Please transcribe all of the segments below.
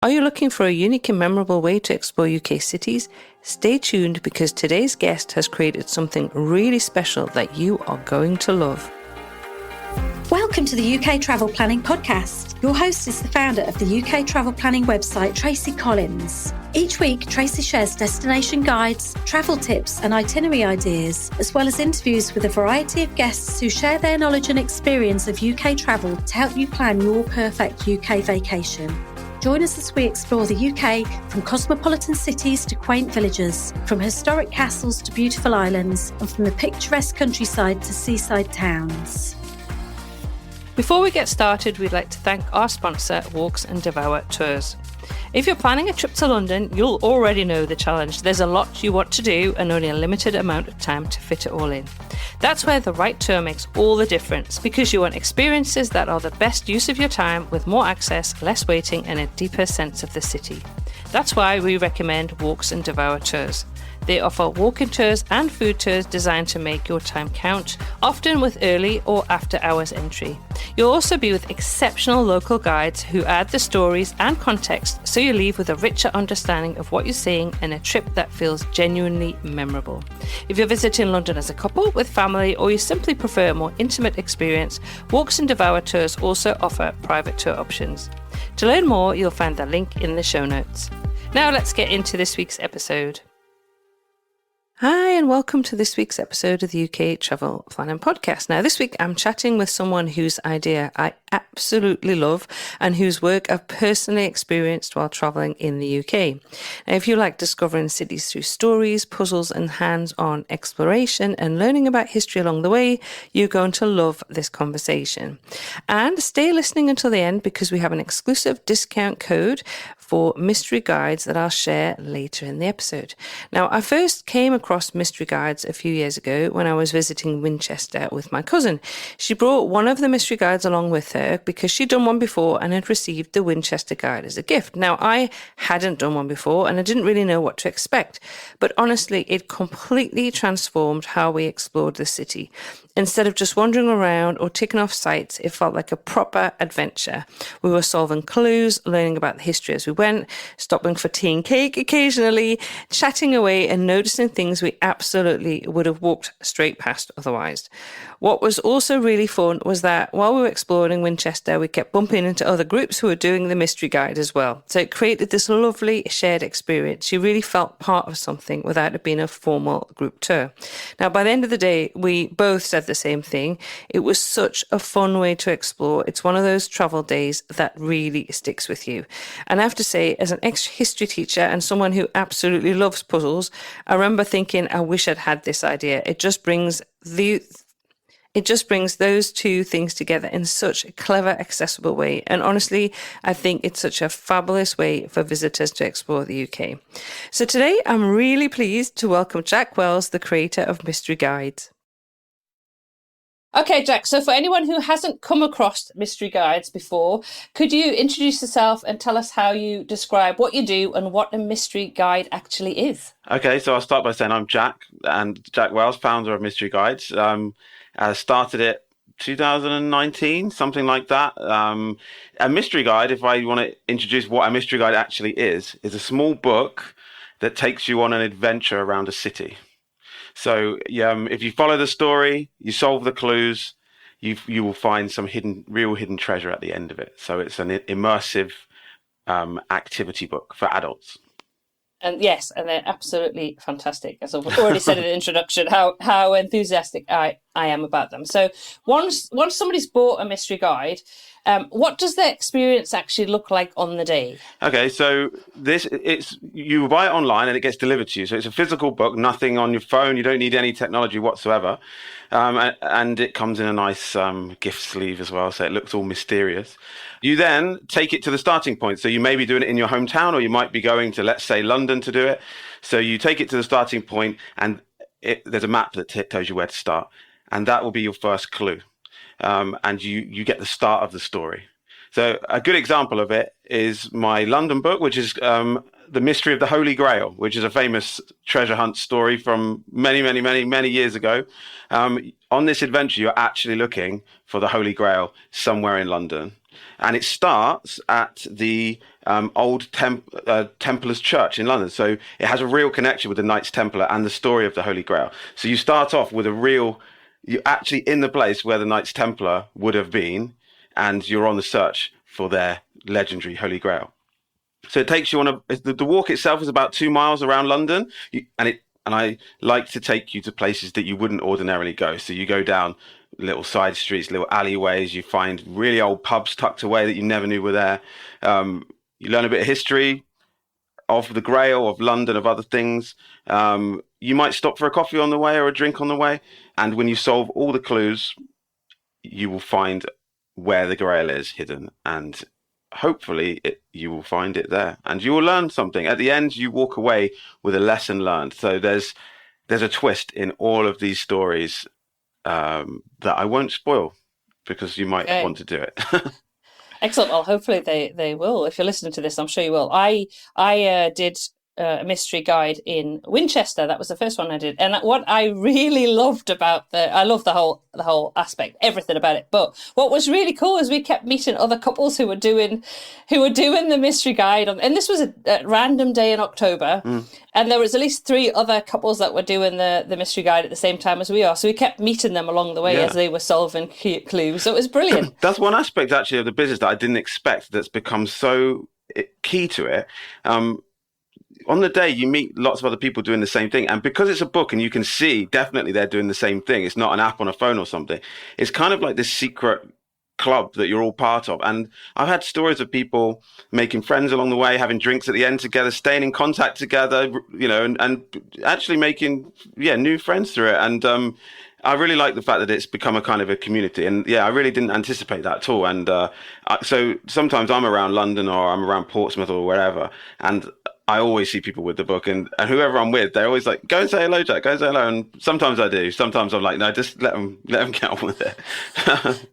Are you looking for a unique and memorable way to explore UK cities? Stay tuned because today's guest has created something really special that you are going to love. Welcome to the UK Travel Planning Podcast. Your host is the founder of the UK Travel Planning website, Tracy Collins. Each week, Tracy shares destination guides, travel tips and itinerary ideas, as well as interviews with a variety of guests who share their knowledge and experience of UK travel to help you plan your perfect UK vacation. Join us as we explore the UK from cosmopolitan cities to quaint villages, from historic castles to beautiful islands, and from the picturesque countryside to seaside towns. Before we get started, we'd like to thank our sponsor, Walks and Devour Tours. If you're planning a trip to London, you'll already know the challenge. There's a lot you want to do and only a limited amount of time to fit it all in. That's where the right tour makes all the difference, because you want experiences that are the best use of your time with more access, less waiting and a deeper sense of the city. That's why we recommend Walks and Devour Tours. They offer walking tours and food tours designed to make your time count, often with early or after hours entry. You'll also be with exceptional local guides who add the stories and context so you leave with a richer understanding of what you're seeing and a trip that feels genuinely memorable. If you're visiting London as a couple, with family, or you simply prefer a more intimate experience, Walks and Devour Tours also offer private tour options. To learn more, you'll find the link in the show notes. Now let's get into this week's episode. Hi, and welcome to this week's episode of the UK Travel Planning Podcast. Now, this week I'm chatting with someone whose idea I absolutely love and whose work I've personally experienced while travelling in the UK. Now, if you like discovering cities through stories, puzzles, and hands-on exploration and learning about history along the way, you're going to love this conversation. And stay listening until the end because we have an exclusive discount code for mystery guides that I'll share later in the episode. Now, I first came across mystery guides a few years ago when I was visiting Winchester with my cousin. She brought one of the mystery guides along with her because she'd done one before and had received the Winchester guide as a gift. Now, I hadn't done one before and I didn't really know what to expect, but honestly, it completely transformed how we explored the city. Instead of just wandering around or ticking off sites, it felt like a proper adventure. We were solving clues, learning about the history as we went, stopping for tea and cake occasionally, chatting away and noticing things we absolutely would have walked straight past otherwise. What was also really fun was that while we were exploring Winchester, we kept bumping into other groups who were doing the mystery guide as well. So it created this lovely shared experience. You really felt part of something without it being a formal group tour. Now, by the end of the day, we both said the same thing. It was such a fun way to explore. It's one of those travel days that really sticks with you. And I have to say, as an ex-history teacher and someone who absolutely loves puzzles, I remember thinking, I wish I'd had this idea. It just brings those two things together in such a clever, accessible way. And honestly, I think it's such a fabulous way for visitors to explore the UK. So today, I'm really pleased to welcome Jack Wells, the creator of Mystery Guides. Okay, Jack, so for anyone who hasn't come across mystery guides before, could you introduce yourself and tell us how you describe what you do and what a mystery guide actually is? Okay, so I'll start by saying I'm Jack, and Jack Wells, founder of Mystery Guides. I started it 2019, something like that. A mystery guide, if I want to introduce what a mystery guide actually is a small book that takes you on an adventure around a city. So if you follow the story, you solve the clues, you will find some real hidden treasure at the end of it. So it's an immersive activity book for adults. And yes, and they're absolutely fantastic. As I've already said in the introduction, how enthusiastic I am about them. So once somebody's bought a mystery guide, what does the experience actually look like on the day? Okay, so you buy it online and it gets delivered to you. So it's a physical book, nothing on your phone. You don't need any technology whatsoever. And it comes in a nice gift sleeve as well, so it looks all mysterious. You then take it to the starting point. So you may be doing it in your hometown, or you might be going to, let's say, London to do it. So you take it to the starting point, and there's a map that tells you where to start. And that will be your first clue. And you get the start of the story. So a good example of it is my London book, which is The Mystery of the Holy Grail, which is a famous treasure hunt story from many, many, many, many years ago. On this adventure, you're actually looking for the Holy Grail somewhere in London. and it starts at the old Templars Church in London. So it has a real connection with the Knights Templar and the story of the Holy Grail. So you start off with you're actually in the place where the Knights Templar would have been, and you're on the search for their legendary Holy Grail. So it takes you on the walk itself is about 2 miles around London, and I like to take you to places that you wouldn't ordinarily go. So you go down little side streets, little alleyways. You find really old pubs tucked away that you never knew were there. You learn a bit of history of the Grail, of London, of other things. You might stop for a coffee on the way or a drink on the way. And when you solve all the clues, you will find where the Grail is hidden. And hopefully you will find it there. And you will learn something. At the end, you walk away with a lesson learned. So there's a twist in all of these stories that I won't spoil because you might want to do it. Excellent. Well, hopefully they will. If you're listening to this, I'm sure you will. I did a mystery guide in Winchester. That was the first one I did, and what I really loved about I love the whole aspect, everything about it. But what was really cool is we kept meeting other couples who were doing the mystery guide and this was a random day in October, and there was at least 3 other couples that were doing the mystery guide at the same time as we are. So we kept meeting them along the way as they were solving clues. So it was brilliant. That's one aspect actually of the business that I didn't expect that's become so key to it. On the day, you meet lots of other people doing the same thing. And because it's a book and you can see definitely they're doing the same thing, it's not an app on a phone or something. It's kind of like this secret club that you're all part of. And I've had stories of people making friends along the way, having drinks at the end together, staying in contact together, and actually making, new friends through it. And I really like the fact that it's become a kind of a community. And I really didn't anticipate that at all. And so sometimes I'm around London or I'm around Portsmouth or wherever, and I always see people with the book, and whoever I'm with, they're always like, "Go and say hello, Jack. Go and say hello." And sometimes I do. Sometimes I'm like, "No, just let them get on with it."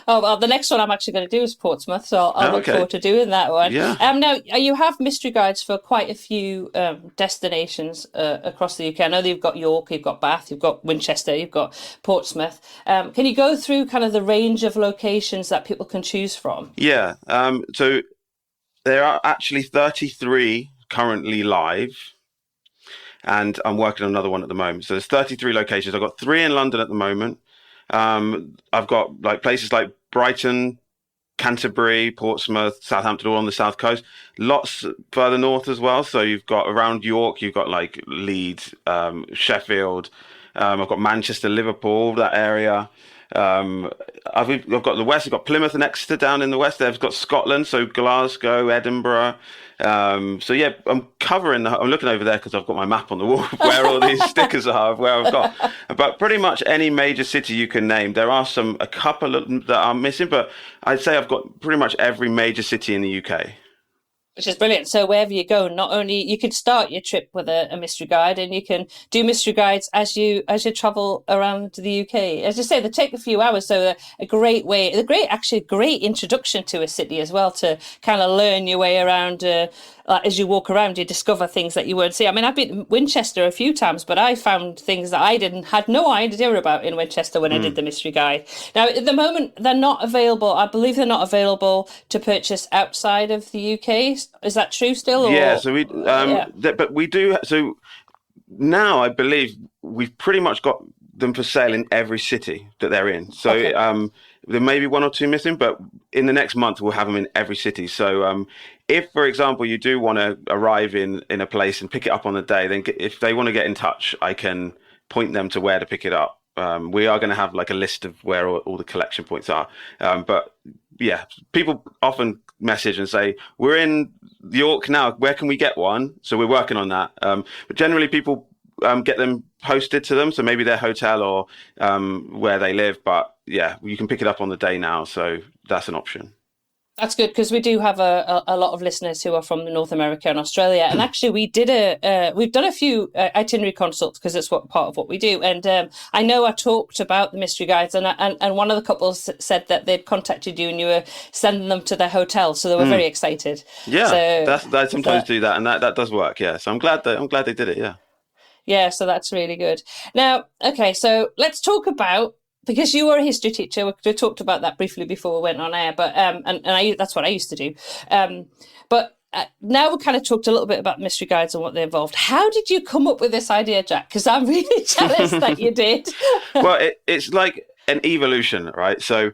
Oh, well, the next one I'm actually going to do is Portsmouth, so I'll look forward to doing that one. Yeah. Now, you have mystery guides for quite a few destinations across the UK. I know that you've got York, you've got Bath, you've got Winchester, you've got Portsmouth. Can you go through kind of the range of locations that people can choose from? Yeah. So there are actually 33 currently live, and I'm working on another one at the moment. So there's 33 locations. I've got 3 in London at the moment. I've got like places like Brighton, Canterbury, Portsmouth, Southampton, all on the south coast. Lots further north as well. So you've got around York, you've got like Leeds, Sheffield. I've got Manchester, Liverpool, that area. I've got the west. I've got Plymouth and Exeter down in the west. They've got Scotland, so Glasgow, Edinburgh. I'm covering. I'm looking over there because I've got my map on the wall where all these stickers are. Where I've got about pretty much any major city you can name. There are a couple that are missing, but I'd say I've got pretty much every major city in the UK. Which is brilliant. So wherever you go, not only you can start your trip with a mystery guide, and you can do mystery guides as you travel around the UK. As you say, they take a few hours, so a great introduction to a city as well, to kind of learn your way around. As you walk around, you discover things that you won't see. I mean, I've been to Winchester a few times, but I found things that I had no idea about in Winchester when I did the mystery guide. Now, at the moment, they're not available. I believe they're not available to purchase outside of the UK. Is that true still? Yeah. So but we do. So now I believe we've pretty much got them for sale in every city that they're in. So there may be 1 or 2 missing, but in the next month we'll have them in every city. So if, for example, you do want to arrive in a place and pick it up on the day, then if they want to get in touch, I can point them to where to pick it up. We are going to have like a list of where all the collection points are. But yeah, people often message and say, "We're in York now, where can we get one?" So we're working on that. But generally people get them posted to them. So maybe their hotel or where they live. But yeah, you can pick it up on the day now. So that's an option. That's good, because we do have a lot of listeners who are from North America and Australia, and actually we've done a few itinerary consults because it's part of what we do. And I know I talked about the mystery guides, and one of the couples said that they'd contacted you and you were sending them to their hotel, so they were very excited. Yeah, I sometimes do that, and that does work. Yeah, so I'm glad they did it. Yeah. Yeah, so that's really good. Now, okay, so let's talk about because you were a history teacher, we talked about that briefly before we went on air, but that's what I used to do. But now we kind of talked a little bit about mystery guides and what they involved. How did you come up with this idea, Jack? Because I'm really jealous that you did. Well, it's like an evolution, right? So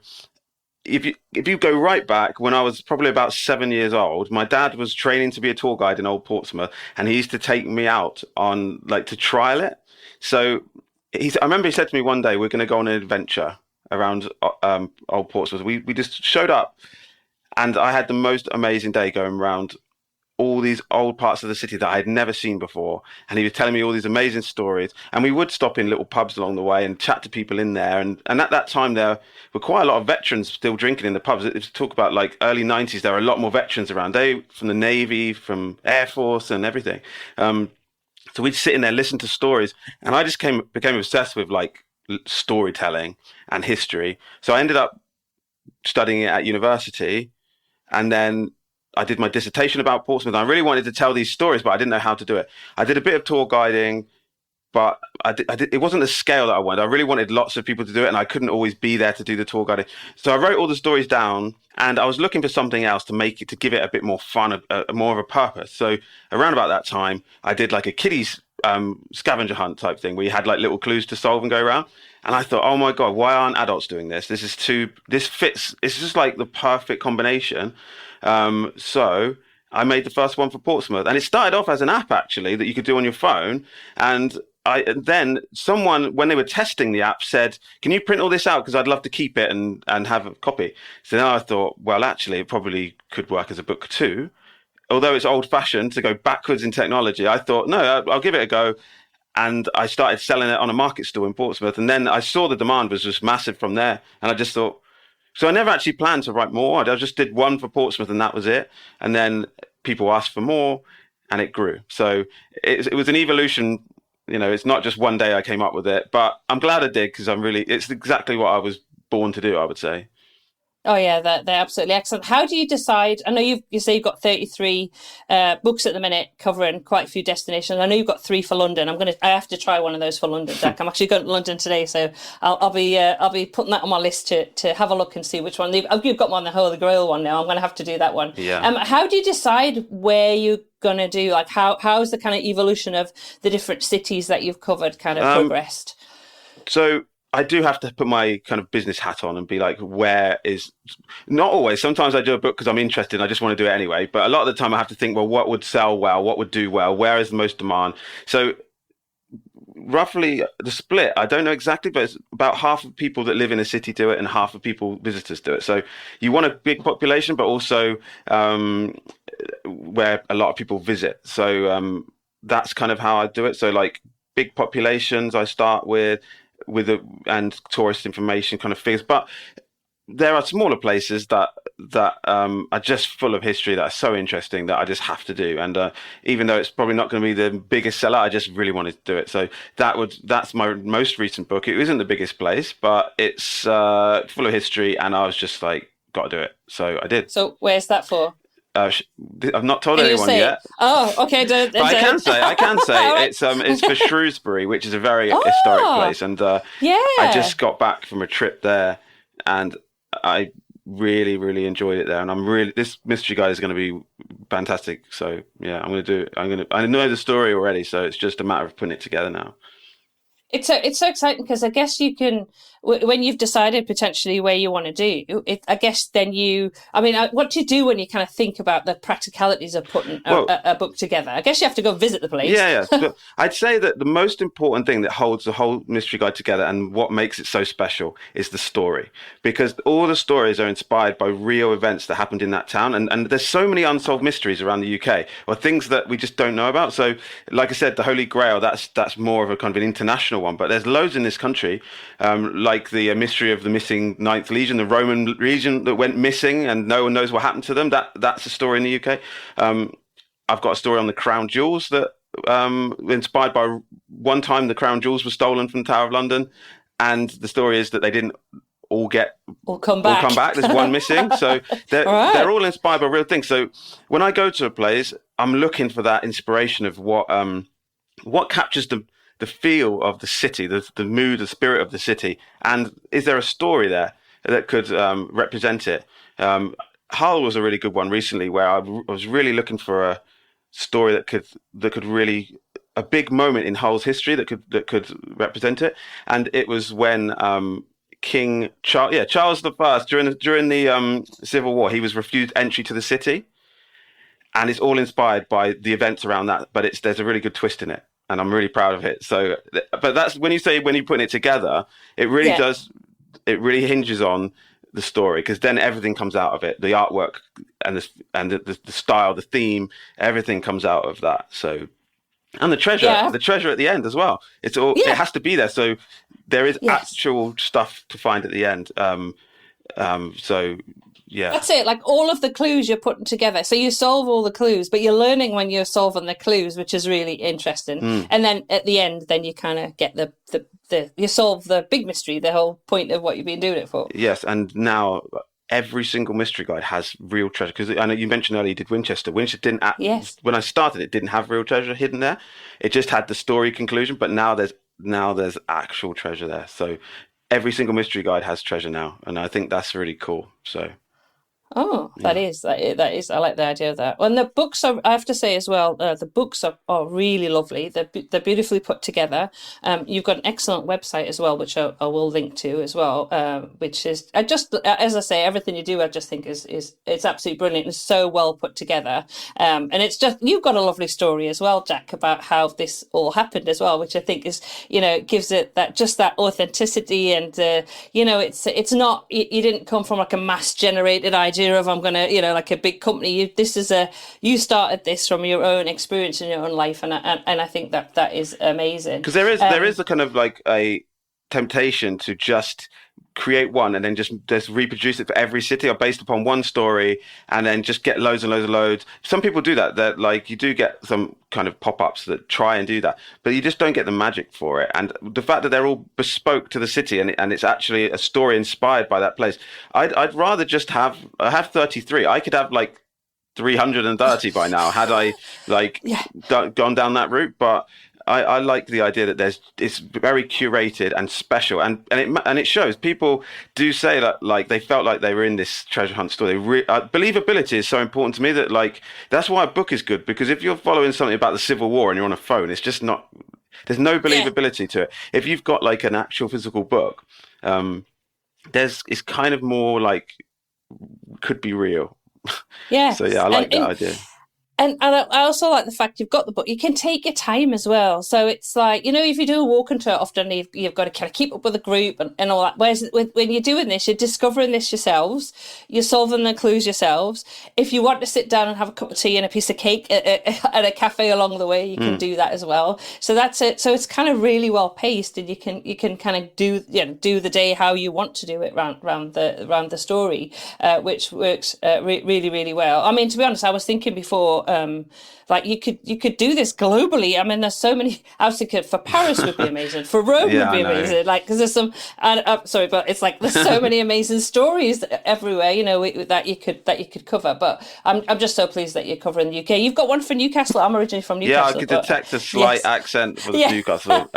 if you go right back, when I was probably about 7 years old, my dad was training to be a tour guide in Old Portsmouth, and he used to take me out on to trial it. So I remember he said to me one day, "We're going to go on an adventure around Old Portsmouth." We just showed up, and I had the most amazing day going around all these old parts of the city that I had never seen before. And he was telling me all these amazing stories. And we would stop in little pubs along the way and chat to people in there. And at that time, there were quite a lot of veterans still drinking in the pubs. If you talk about early 90s, there were a lot more veterans around. They from the Navy, from Air Force and everything. So we'd sit in there, listen to stories. And I just became obsessed with storytelling and history. So I ended up studying it at university. And then I did my dissertation about Portsmouth. I really wanted to tell these stories, but I didn't know how to do it. I did a bit of tour guiding, but it wasn't the scale that I wanted. I really wanted lots of people to do it, and I couldn't always be there to do the tour guiding. So I wrote all the stories down, and I was looking for something else to give it a bit more fun, more of a purpose. So around about that time, I did a kiddies scavenger hunt type thing where you had little clues to solve and go around. And I thought, oh my God, why aren't adults doing this? This fits. It's just the perfect combination. So I made the first one for Portsmouth, and it started off as an app actually that you could do on your phone. And then someone, when they were testing the app, said, "Can you print all this out? Because I'd love to keep it and have a copy." So then I thought, well, actually, it probably could work as a book too. Although it's old fashioned to go backwards in technology, I thought, no, I'll give it a go. And I started selling it on a market stall in Portsmouth. And then I saw the demand was just massive from there. And I just thought, so I never actually planned to write more. I just did one for Portsmouth and that was it. And then people asked for more and it grew. So it was an evolution. It's not just one day I came up with it, but I'm glad I did because it's exactly what I was born to do, I would say. Oh yeah, they're absolutely excellent. How do you decide? I know you say you've got 33 books at the minute covering quite a few destinations. I know you've got 3 for London. I have to try one of those for London, Jack. I'm actually going to London today, so I'll be putting that on my list to have a look and see which one. You've got one, the Holy Grail one now. I'm going to have to do that one. Yeah. How do you decide where you're going to do? How's the kind of evolution of the different cities that you've covered kind of progressed? So I do have to put my kind of business hat on and be where is, not always. Sometimes I do a book because I'm interested and I just want to do it anyway. But a lot of the time I have to think, well, what would sell well? What would do well? Where is the most demand? So roughly the split, I don't know exactly, but it's about half of people that live in a city do it and half of visitors do it. So you want a big population, but also where a lot of people visit. So that's kind of how I do it. So big populations, I start with and tourist information kind of figures, but there are smaller places that are just full of history that are so interesting that I just have to do. And even though it's probably not going to be the biggest seller, I just really wanted to do it. So that's my most recent book. It isn't the biggest place, but it's full of history, and I was just got to do it. So I did. So where's that for? I've not told anyone yet. Oh, okay. But I can say right. It's for Shrewsbury, which is a very historic place, and I just got back from a trip there, and I really, really enjoyed it there. And this mystery guide is going to be fantastic. So yeah, I'm going to do it. I know the story already, so it's just a matter of putting it together now. It's so exciting because I guess you can, when you've decided potentially where you want to do it, I guess then what do you do when you kind of think about the practicalities of putting a book together? I guess you have to go visit the place. Yeah. So I'd say that the most important thing that holds the whole mystery guide together and what makes it so special is the story, because all the stories are inspired by real events that happened in that town. And there's so many unsolved mysteries around the UK, or things that we just don't know about. So like I said, the Holy Grail, that's more of a kind of an international one, but there's loads in this country, like the mystery of the missing Ninth Legion, the Roman legion that went missing and no one knows what happened to them. That's a story in the UK. I've got a story on the crown jewels that inspired by one time the crown jewels were stolen from the Tower of London, and the story is that they didn't all come back. There's one missing. So they're all inspired by real things. So when I go to a place, I'm looking for that inspiration of what captures the the feel of the city, the mood, the spirit of the city, and is there a story there that could represent it? Hull was a really good one recently, where I was really looking for a story that could really, a big moment in Hull's history that could represent it, and it was when King Charles, Charles the First, during the Civil War, he was refused entry to the city, and it's all inspired by the events around that. But there's a really good twist in it, and I'm really proud of it. So, but that's when you're putting it together, it really does. It really hinges on the story, because then everything comes out of it. The artwork and the style, the theme, everything comes out of that. So, and the treasure at the end as well. It's all it has to be there. So there is actual stuff to find at the end. So yeah, that's it. Like all of the clues you're putting together. So you solve all the clues, but you're learning when you're solving the clues, which is really interesting. And then at the end, then you kind of get you solve the big mystery, the whole point of what you've been doing it for. Yes, and now every single mystery guide has real treasure, because I know you mentioned earlier you did Winchester. Winchester didn't. When I started, it didn't have real treasure hidden there. It just had the story conclusion. But now there's actual treasure there. So every single mystery guide has treasure now, and I think that's really cool. So. Oh, that is. I like the idea of that. And the books I have to say as well, the books are really lovely. They're beautifully put together. You've got an excellent website as well, which I will link to as well. Which is, as I say, everything you do, I just think is it's absolutely brilliant. It's so well put together. And it's just, you've got a lovely story as well, Jack, about how this all happened as well, which I think is, gives it that authenticity, and it's not, you didn't come from like a mass generated idea of I'm gonna, like a big company. You started this from your own experience in your own life, and I think that is amazing. Because there is a kind of like a temptation to just create one and then just reproduce it for every city, or based upon one story, and then just get loads and loads and loads. Some people do that. That like you do get some kind of pop-ups that try and do that, but you just don't get the magic for it. And the fact that they're all bespoke to the city, and it's actually a story inspired by that place. I'd rather just have 33. I could have like 330 by now had I gone down that route, but I like the idea that it's very curated and special, and it shows. People do say that like they felt like they were in this treasure hunt story. Believability is so important to me that like that's why a book is good, because if you're following something about the Civil War and you're on a phone, it's just not. There's no believability to it. If you've got like an actual physical book, it's kind of more like could be real. Yeah. So yeah, I like that idea. And I also like the fact you've got the book. You can take your time as well. So it's like, if you do a walking tour, often you've got to kind of keep up with the group and all that. Whereas when you're doing this, you're discovering this yourselves. You're solving the clues yourselves. If you want to sit down and have a cup of tea and a piece of cake at a cafe along the way, you can do that as well. So that's it. So it's kind of really well paced, and you can kind of do the day how you want to do it around the story, which works really, really well. I mean, to be honest, I was thinking before. Like you could do this globally. I mean, there's so many. I was thinking for Paris would be amazing, for Rome would be amazing. Like, because there's some. I'm sorry, but it's like there's so many amazing stories everywhere. That you could cover. But I'm just so pleased that you're covering the UK. You've got one for Newcastle. I'm originally from Newcastle. Yeah, I could detect a slight accent for the Newcastle.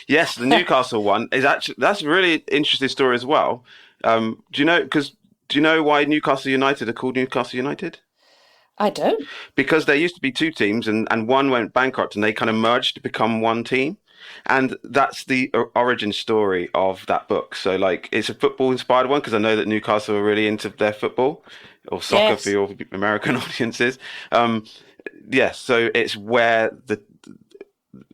Yes, the Newcastle one is actually that's a really interesting story as well. Do you know why Newcastle United are called Newcastle United? I don't. Because there used to be two teams, and one went bankrupt, and they kind of merged to become one team. And that's the origin story of that book. So, like, it's a football-inspired one, because I know that Newcastle are really into their football, or soccer for your American audiences. So it's where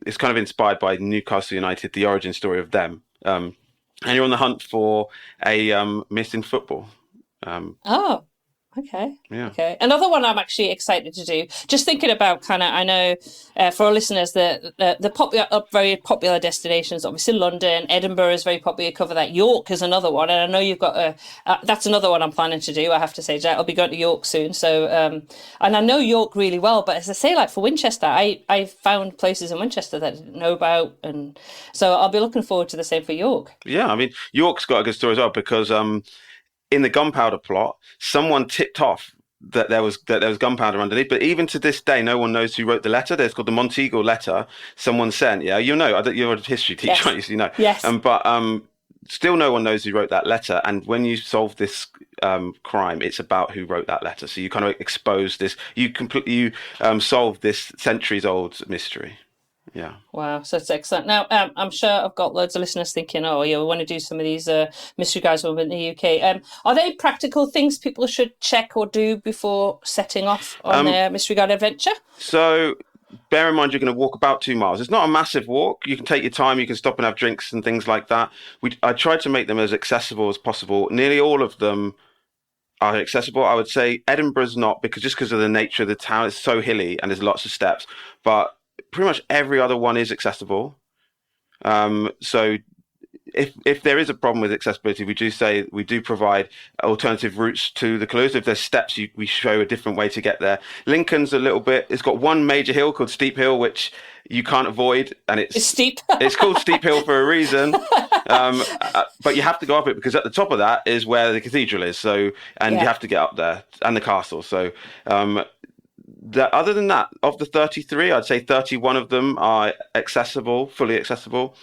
it's kind of inspired by Newcastle United, the origin story of them. And you're on the hunt for a missing football. Okay. Yeah. Okay. Another one I'm actually excited to do. Just thinking about kind of, I know for our listeners, the popular, very popular destinations, obviously London, Edinburgh is very popular. You cover that. York is another one, and I know you've got that's another one I'm planning to do. I have to say, Jack, I'll be going to York soon. So, and I know York really well, but as I say, like for Winchester, I found places in Winchester that I didn't know about, and so I'll be looking forward to the same for York. Yeah, I mean, York's got a good story as well, because in the gunpowder plot, someone tipped off that there was gunpowder underneath. But even to this day, no one knows who wrote the letter. There's called the Monteagle letter. Someone sent. Yeah, you know. You're a history teacher, Yes. you know. Yes. But still, no one knows who wrote that letter. And when you solve this crime, it's about who wrote that letter. So you kind of expose this. You solve this centuries-old mystery. Yeah. Wow, so it's excellent. Now, I'm sure I've got loads of listeners thinking, oh, yeah, we want to do some of these mystery guides over in the UK. Are they practical things people should check or do before setting off on their mystery guide adventure? So bear in mind, you're going to walk about 2 miles. It's not a massive walk. You can take your time. You can stop and have drinks and things like that. I tried to make them as accessible as possible. Nearly all of them are accessible. I would say Edinburgh's not, because of the nature of the town. It's so hilly and there's lots of steps. But pretty much every other one is accessible. So if there is a problem with accessibility, we do provide alternative routes to the clues. If there's steps, we show a different way to get there. Lincoln's it's got one major hill called Steep Hill, which you can't avoid, and it's steep. It's called Steep Hill for a reason. But you have to go up it, because at the top of that is where the cathedral is. You have to get up there, and the castle. So other than that, of the 33, I'd say 31 of them are accessible, fully accessible.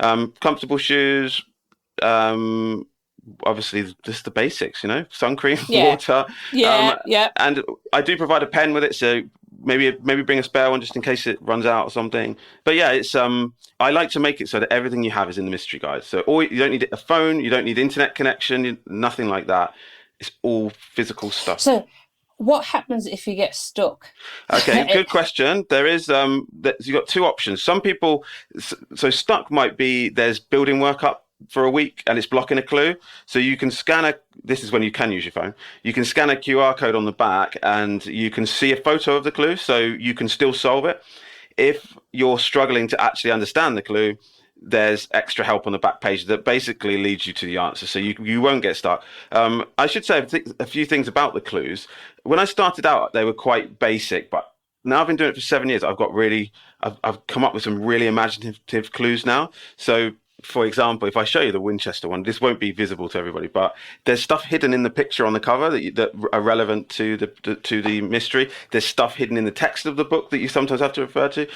Comfortable shoes, obviously just the basics, sun cream, water. Yeah. And I do provide a pen with it, so maybe bring a spare one just in case it runs out or something. But yeah, it's I like to make it so that everything you have is in the mystery guide. So you don't need a phone, you don't need internet connection, nothing like that. It's all physical stuff. So what happens if you get stuck? Okay, good question. There is you've got 2 options. Some people, so stuck might be there's building work up for a week and it's blocking a clue. So you can this is when you can use your phone. You can scan a QR code on the back and you can see a photo of the clue, so you can still solve it. If you're struggling to actually understand the clue, there's extra help on the back page that basically leads you to the answer, so you won't get stuck. I should say a few things about the clues. When I started out, they were quite basic, but now I've been doing it for 7 years. I've come up with some really imaginative clues now. So, for example, if I show you the Winchester one, this won't be visible to everybody, but there's stuff hidden in the picture on the cover that are relevant to the mystery. There's stuff hidden in the text of the book that you sometimes have to refer to.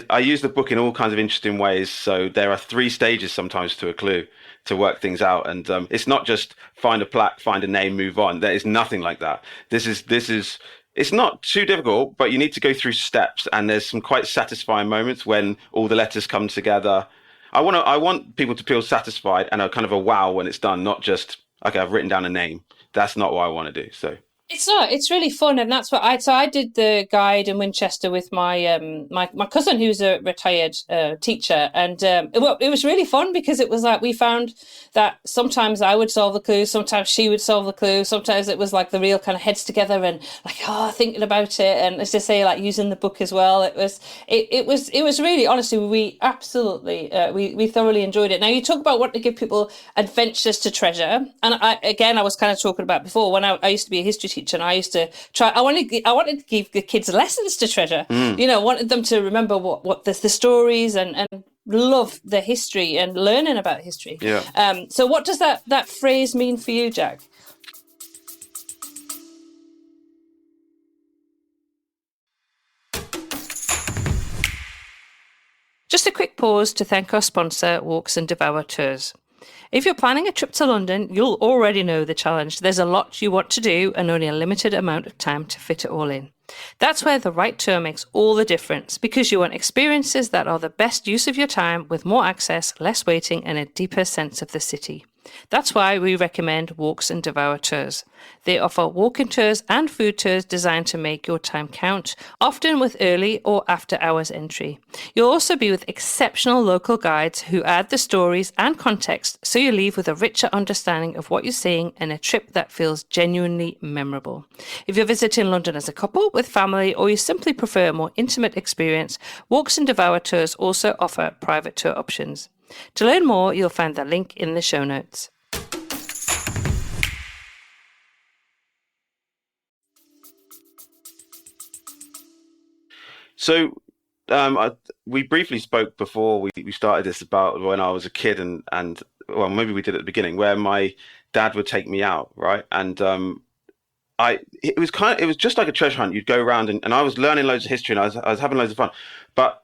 I use the book in all kinds of interesting ways. So there are 3 stages sometimes to a clue to work things out. And it's not just find a plaque, find a name, move on. There is nothing like that. It's not too difficult, but you need to go through steps. And there's some quite satisfying moments when all the letters come together. I want people to feel satisfied and a kind of a wow when it's done, not just, okay, I've written down a name. That's not what I want to do. So it's not. It's really fun, and that's what I did the guide in Winchester with my my cousin, who's a retired teacher, and it was really fun because it was like we found that sometimes I would solve the clue, sometimes she would solve the clue, sometimes it was like the real kind of heads together and like thinking about it, and as I say, like using the book as well. It was really, honestly, we absolutely we thoroughly enjoyed it. Now you talk about wanting to give people adventures to treasure, and I was kind of talking about before when I used to be a history teacher, and I used to try. I wanted to give the kids lessons to treasure. Wanted them to remember what the stories and love the history and learning about history. Yeah. So what does that phrase mean for you, Jack? Just a quick pause to thank our sponsor, Walks and Devour Tours. If you're planning a trip to London, you'll already know the challenge. There's a lot you want to do and only a limited amount of time to fit it all in. That's where the right tour makes all the difference, because you want experiences that are the best use of your time, with more access, less waiting, and a deeper sense of the city. That's why we recommend Walks and Devour Tours. They offer walking tours and food tours designed to make your time count, often with early or after hours entry. You'll also be with exceptional local guides who add the stories and context, so you leave with a richer understanding of what you're seeing and a trip that feels genuinely memorable. If you're visiting London as a couple, with family, or you simply prefer a more intimate experience, Walks and Devour Tours also offer private tour options. To learn more, you'll find the link in the show notes. So we briefly spoke before we started this about when I was a kid and well, maybe we did at the beginning, where my dad would take me out, right? And it was just like a treasure hunt. You'd go around and I was learning loads of history and I was having loads of fun. But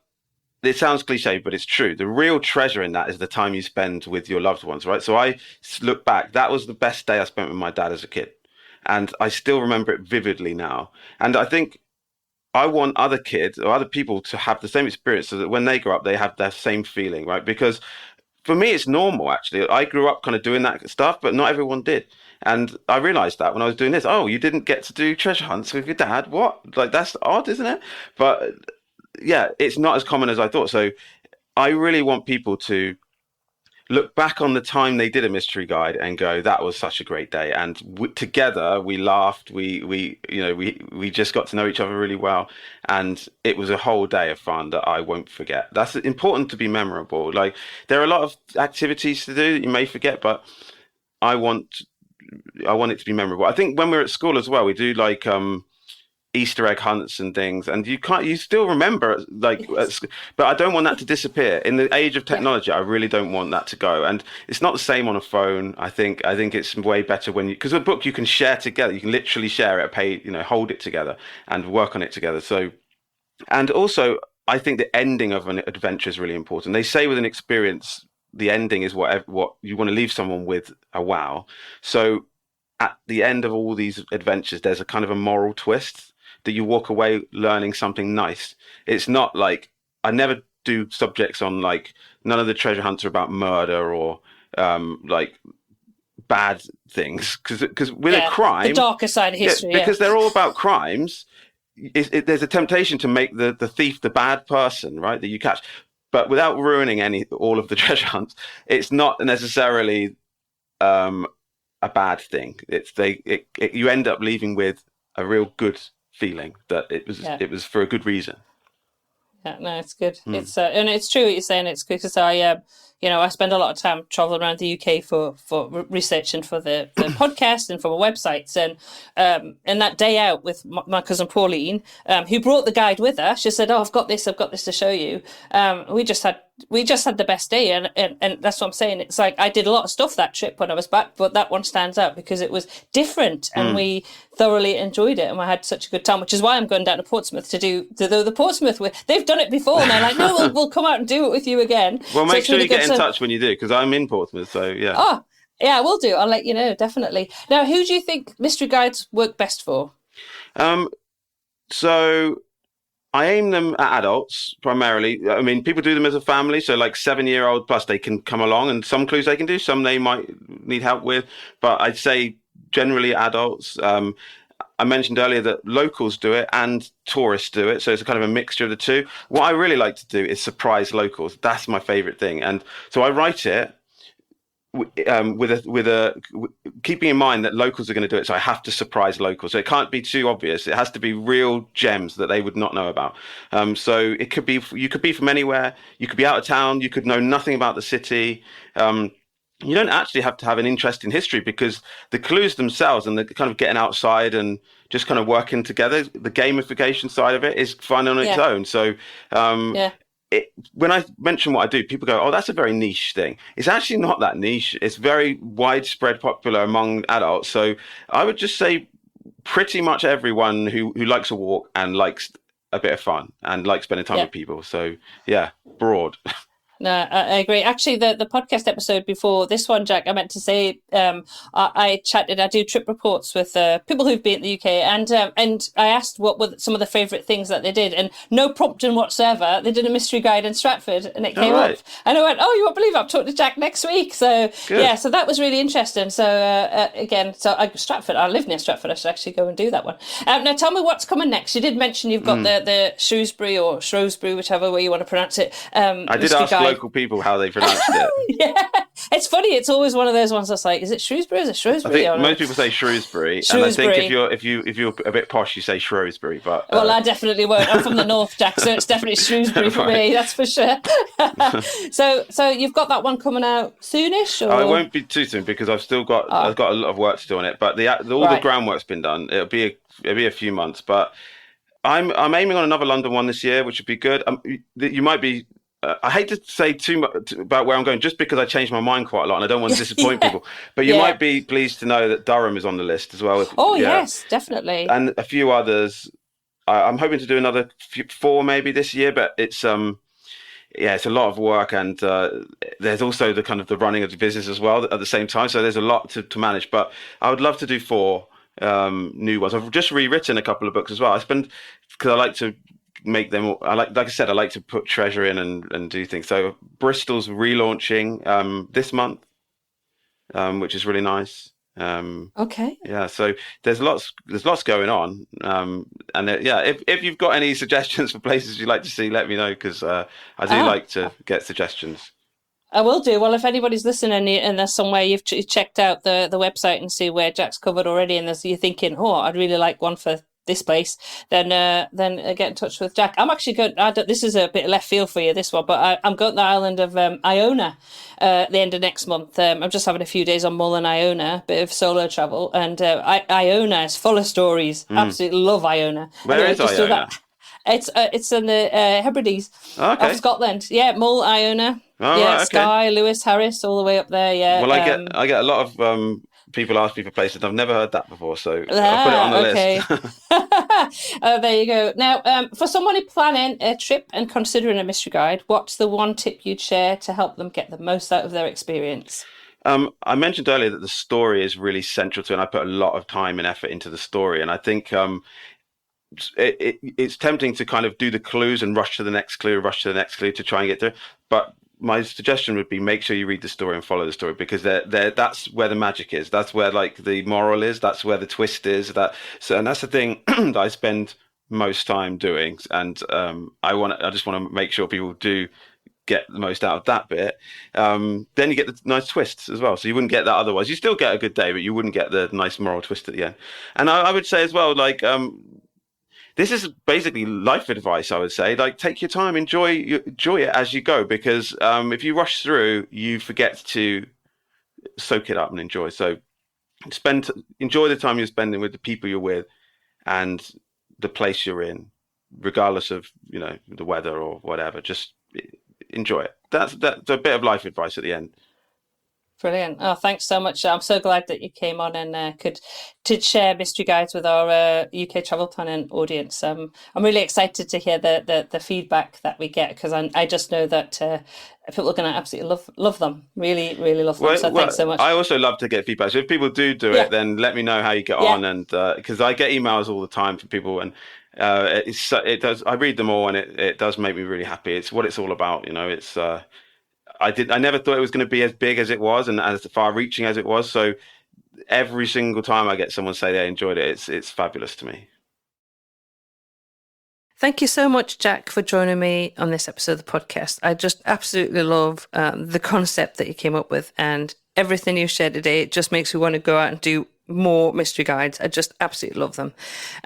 it sounds cliche, but it's true. The real treasure in that is the time you spend with your loved ones, right? So I look back, that was the best day I spent with my dad as a kid. And I still remember it vividly now. And I think I want other kids or other people to have the same experience so that when they grow up, they have that same feeling, right? Because for me, it's normal, actually. I grew up kind of doing that stuff, but not everyone did. And I realized that when I was doing this, oh, you didn't get to do treasure hunts with your dad? What? Like, that's odd, isn't it? But yeah, it's not as common as I thought. So I really want people to look back on the time they did a mystery guide and go, that was such a great day. And together we laughed, we just got to know each other really well. And it was a whole day of fun that I won't forget. That's important to be memorable. Like, there are a lot of activities to do that you may forget, but I want it to be memorable. I think when we're at school as well, we do like, Easter egg hunts and things, and you still remember, like, but I don't want that to disappear in the age of technology. I really don't want that to go, and it's not the same on a phone. I think it's way better because a book you can share together. You can literally share it, hold it together and work on it together. So, and also I think the ending of an adventure is really important. They say with an experience, the ending is what you want to leave someone with, a wow. So at the end of all these adventures, there's a kind of a moral twist that you walk away learning something nice. It's not like, I never do subjects on, like, none of the treasure hunts are about murder or like bad things, because with a crime, the darker side of history, because they're all about crimes. There's a temptation to make the thief the bad person, right, that you catch, but without ruining all of the treasure hunts. It's not necessarily a bad thing. You end up leaving with a real good feeling that it was for a good reason. Yeah, no, it's good. It's and it's true what you're saying. It's good because I spend a lot of time traveling around the UK for researching for the podcast and for my websites. And that day out with my cousin Pauline, who brought the guide with her, she said, "Oh, I've got this to show you." We just had the best day, and that's what I'm saying. It's like I did a lot of stuff that trip when I was back, but that one stands out because it was different, and we thoroughly enjoyed it, and I had such a good time. Which is why I'm going down to Portsmouth to do the Portsmouth. They've done it before, and they're like, "No, we'll come out and do it with you again." Well, make sure you get in touch when you do, because I'm in Portsmouth. So yeah. Oh, yeah, we'll do. I'll let you know, definitely. Now, who do you think mystery guides work best for? So I aim them at adults primarily. I mean, people do them as a family. So like 7-year-old plus, they can come along, and some clues they can do, some they might need help with. But I'd say generally adults. I mentioned earlier that locals do it and tourists do it. So it's a kind of a mixture of the two. What I really like to do is surprise locals. That's my favorite thing. And so I write it keeping in mind that locals are going to do it, so I have to surprise locals. So it can't be too obvious. It has to be real gems that they would not know about. So you could be from anywhere. You could be out of town. You could know nothing about the city. You don't actually have to have an interest in history, because the clues themselves and the kind of getting outside and just kind of working together, the gamification side of it is fun on its own. So when I mention what I do, people go, "Oh, that's a very niche thing." It's actually not that niche. It's very widespread, popular among adults. So I would just say pretty much everyone who likes a walk and likes a bit of fun and likes spending time with people. So yeah, broad. No, I agree. Actually, the podcast episode before this one, Jack, I meant to say I do trip reports with people who've been in the UK, and I asked what were some of the favourite things that they did, and no prompting whatsoever. They did a mystery guide in Stratford, and it came up, and I went, "Oh, you won't believe it, I'm talking to Jack next week." So good. So that was really interesting. So Stratford, I live near Stratford. I should actually go and do that one. Now, tell me what's coming next. You did mention you've got the Shrewsbury or Shrewsbury, whichever way you want to pronounce it. I did ask local people how they pronounced it. Yeah, it's funny. It's always one of those ones that's like, is it Shrewsbury or is it Shrewsbury? I think most people say Shrewsbury, and I think if you're a bit posh, you say Shrewsbury. But well, I definitely won't. I'm from the north, Jack, so it's definitely Shrewsbury for me. That's for sure. So you've got that one coming out soonish, or it won't be too soon, because I've got a lot of work to do on it. But all the groundwork's been done. It'll be a few months, but I'm aiming on another London one this year, which would be good. You might be I hate to say too much about where I'm going, just because I change my mind quite a lot, and I don't want to disappoint people. But you might be pleased to know that Durham is on the list as well. Yes, definitely, and a few others. I'm hoping to do another 4 maybe this year, but it's it's a lot of work, and there's also the kind of the running of the business as well at the same time. So there's a lot to manage. But I would love to do 4 new ones. I've just rewritten a couple of books as well. Because I like to make them. Like I said, I like to put treasure in and do things. So Bristol's relaunching this month, which is really nice. Okay. Yeah, so there's lots going on, and if you've got any suggestions for places you'd like to see, let me know, because I do like to get suggestions. I will do. Well, if anybody's listening and there's somewhere you've checked out the website and see where Jack's covered already, and you're thinking, oh, I'd really like one for this place, then get in touch with Jack. I'm actually going. This is a bit left field for you, this one, but I'm going to the island of Iona at the end of next month. I'm just having a few days on Mull and Iona, bit of solo travel, and Iona is full of stories. Absolutely love Iona. Where is Iona? It's in the Hebrides of Scotland. Yeah, Mull, Iona. Skye, Lewis, Harris, all the way up there. Yeah. Well, I get a lot of people ask me for places. I've never heard that before, so I'll put it on the list. There you go. Now, for somebody planning a trip and considering a mystery guide, what's the one tip you'd share to help them get the most out of their experience? I mentioned earlier that the story is really central to it, and I put a lot of time and effort into the story, and I think it's tempting to kind of do the clues and rush to the next clue to try and get there. But my suggestion would be, make sure you read the story and follow the story, because that's where the magic is. That's where like the moral is. That's where the twist is. And that's the thing that I spend most time doing. And I just want to make sure people do get the most out of that bit. Then you get the nice twists as well. So you wouldn't get that otherwise. You still get a good day, but you wouldn't get the nice moral twist at the end. And I would say as well, like, this is basically life advice, I would say. Like, take your time, enjoy it as you go, because if you rush through, you forget to soak it up and enjoy. So enjoy the time you're spending with the people you're with and the place you're in, regardless of, the weather or whatever. Just enjoy it. That's a bit of life advice at the end. Brilliant. Oh, thanks so much. I'm so glad that you came on and could share mystery guides with our UK travel planning audience. I'm really excited to hear the feedback that we get, because I just know that people are going to absolutely love them. Really, really love them. So thanks so much. I also love to get feedback. So if people do it, then let me know how you get on. And because I get emails all the time from people, and it does. I read them all, and it does make me really happy. It's what it's all about. It's. I never thought it was going to be as big as it was and as far-reaching as it was. So every single time I get someone say they enjoyed it, it's fabulous to me. Thank you so much, Jack, for joining me on this episode of the podcast. I just absolutely love the concept that you came up with, and everything you shared today. It just makes me want to go out and do more mystery guides. I just absolutely love them.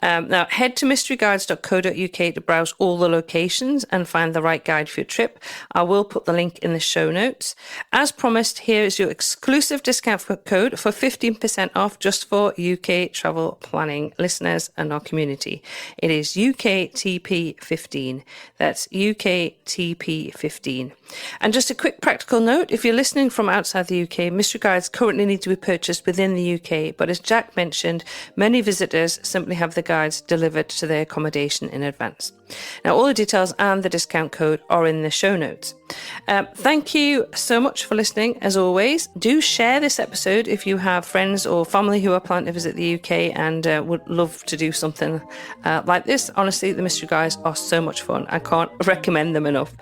Now head to mysteryguides.co.uk to browse all the locations and find the right guide for your trip. I will put the link in the show notes. As promised, here is your exclusive discount code for 15% off just for UK travel planning listeners and our community. It is UKTP15. That's UKTP15. And just a quick practical note, if you're listening from outside the UK, mystery guides currently need to be purchased within the UK, but as Jack mentioned, many visitors simply have the guides delivered to their accommodation in advance. Now, all the details and the discount code are in the show notes. Thank you so much for listening. As always, do share this episode if you have friends or family who are planning to visit the UK and would love to do something like this. Honestly, the mystery guides are so much fun. I can't recommend them enough.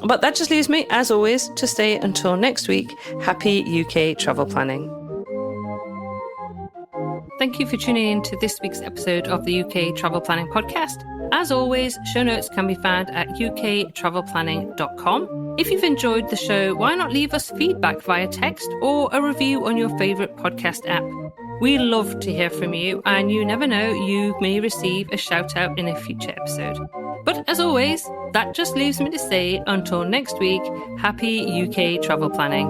But that just leaves me, as always, to say until next week, happy UK travel planning. Thank you for tuning in to this week's episode of the UK Travel Planning Podcast. As always, show notes can be found at uktravelplanning.com. If you've enjoyed the show, why not leave us feedback via text or a review on your favourite podcast app? We love to hear from you, and you never know, you may receive a shout out in a future episode. But as always, that just leaves me to say, until next week, happy UK travel planning.